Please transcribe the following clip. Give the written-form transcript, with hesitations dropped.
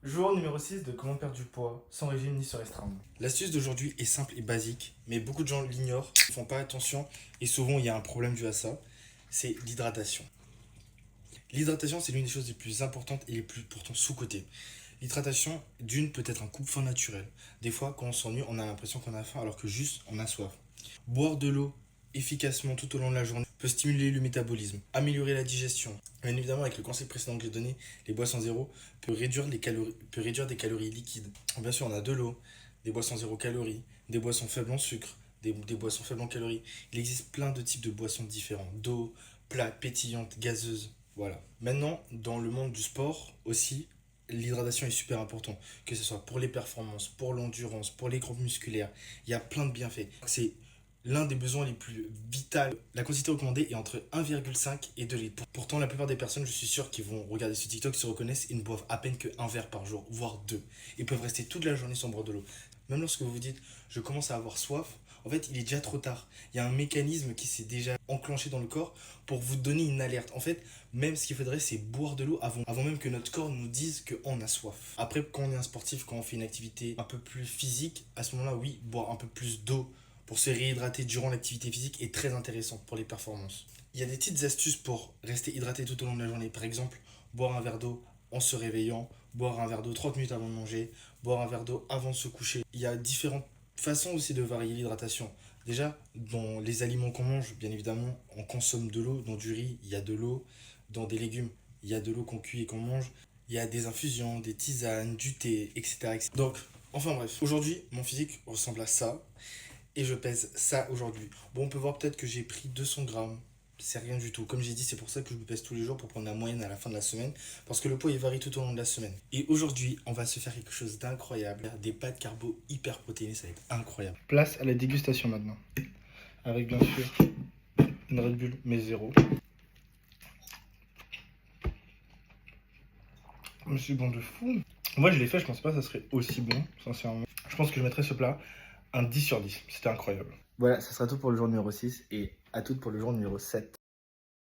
Jour numéro 6 de comment perdre du poids, sans régime ni se restreindre. L'astuce d'aujourd'hui est simple et basique, mais beaucoup de gens l'ignorent, ne font pas attention, et souvent il y a un problème dû à ça, c'est l'hydratation. L'hydratation, c'est l'une des choses les plus importantes et les plus pourtant sous-cotées. L'hydratation, d'une, peut être un coupe-faim naturel. Des fois, quand on s'ennuie, on a l'impression qu'on a faim alors que juste on a soif. Boire de l'eau efficacement tout au long de la journée peut stimuler le métabolisme, améliorer la digestion. Bien évidemment, avec le conseil précédent que j'ai donné, les boissons zéro peut réduire des calories liquides. Bien sûr, on a de l'eau, des boissons zéro calories, des boissons faibles en sucre, des boissons faibles en calories. Il existe plein de types de boissons différents, d'eau, plats, pétillantes, gazeuses. Voilà. Maintenant, dans le monde du sport aussi, l'hydratation est super importante, que ce soit pour les performances, pour l'endurance, pour les groupes musculaires. Il y a plein de bienfaits. C'est l'un des besoins les plus vitaux. La quantité recommandée est entre 1,5 et 2 litres. Pourtant, la plupart des personnes, je suis sûr, qui vont regarder ce TikTok se reconnaissent et ne boivent à peine que un verre par jour, voire deux. Ils peuvent rester toute la journée sans boire de l'eau. Même lorsque vous vous dites, je commence à avoir soif, en fait, il est déjà trop tard. Il y a un mécanisme qui s'est déjà enclenché dans le corps pour vous donner une alerte. En fait, même ce qu'il faudrait, c'est boire de l'eau avant même que notre corps nous dise qu'on a soif. Après, quand on est un sportif, quand on fait une activité un peu plus physique, à ce moment-là, oui, boire un peu plus d'eau pour se réhydrater durant l'activité physique est très intéressant pour les performances. Il y a des petites astuces pour rester hydraté tout au long de la journée. Par exemple, boire un verre d'eau en se réveillant, boire un verre d'eau 30 minutes avant de manger, boire un verre d'eau avant de se coucher. Il y a différentes façons aussi de varier l'hydratation. Déjà, dans les aliments qu'on mange, bien évidemment, on consomme de l'eau. Dans du riz, il y a de l'eau. Dans des légumes, il y a de l'eau qu'on cuit et qu'on mange. Il y a des infusions, des tisanes, du thé, etc. etc. Donc, enfin bref, aujourd'hui, mon physique ressemble à ça. Et je pèse ça aujourd'hui. Bon, on peut voir peut-être que j'ai pris 200 grammes. C'est rien du tout. Comme j'ai dit, c'est pour ça que je me pèse tous les jours pour prendre la moyenne à la fin de la semaine. Parce que le poids, il varie tout au long de la semaine. Et aujourd'hui, on va se faire quelque chose d'incroyable. Des pâtes carbo hyper protéinées, ça va être incroyable. Place à la dégustation maintenant. Avec bien sûr une Red Bull, mais zéro. Je suis bon de fou. Moi, je l'ai fait, je pensais pas que ça serait aussi bon, sincèrement. Je pense que je mettrais ce plat un 10 sur 10. C'était incroyable. Voilà, ça sera tout pour le jour numéro 6 et à tout pour le jour numéro 7.